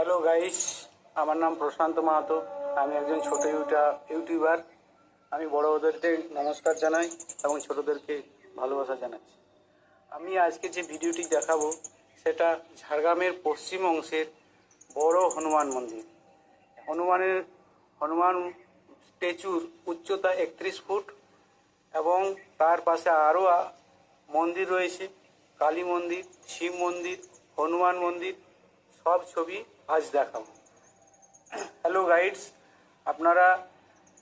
Hello guys, আমার নাম প্রশান্ত মাহাতো। আমি একজন ছোট ইউটিউবার। আমি বড়দেরকে নমস্কার জানাই এবং ছোটদেরকে ভালোবাসা জানাচ্ছি। আমি আজকে যে ভিডিওটি দেখাবো সেটা ঝাড়গ্রামের পশ্চিম অংশের বড় হনুমান মন্দির। হনুমান স্ট্যাচুর উচ্চতা 31 ফুট এবং তার পাশে আরও মন্দির রয়েছে, কালী মন্দির, শিব মন্দির, হনুমান মন্দির। সব ছবি আজ দেখাবো। হ্যালো গাইডস, আপনারা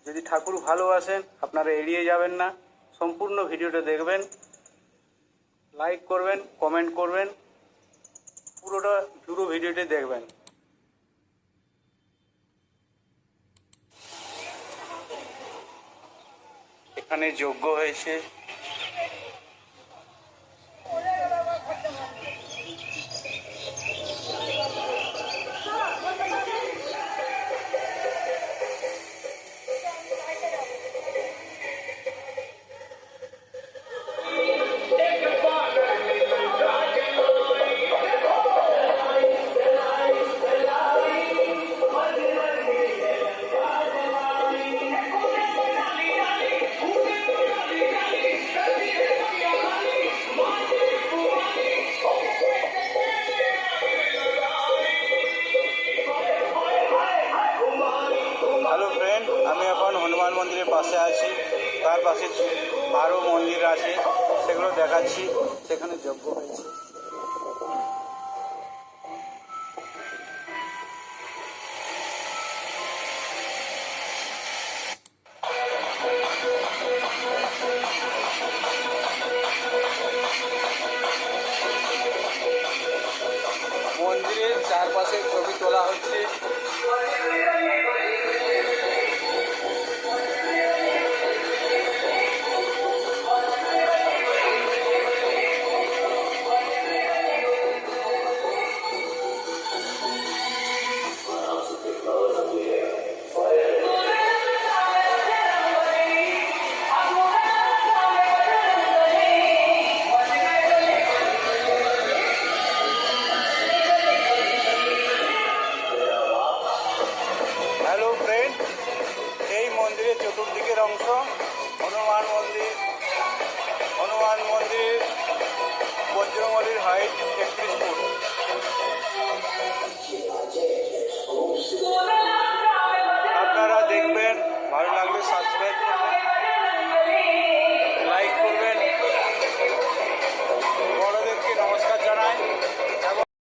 যদি ঠাকুর ভালোবাসেন আপনারা এড়িয়ে যাবেন না, সম্পূর্ণ ভিডিওটা দেখবেন, লাইক করবেন, কমেন্ট করবেন, পুরো ভিডিওটি দেখবেন। এখানে যজ্ঞ হয়েছে। হ্যালো ফ্রেন্ড, আমি এখন হনুমান মন্দিরের পাশে আছি। তার পাশে আরও মন্দির আছে, সেগুলো দেখাচ্ছি। সেখানে যজ্ঞ হয়েছে। মন্দিরের চারপাশে ছবি তোলা হচ্ছে।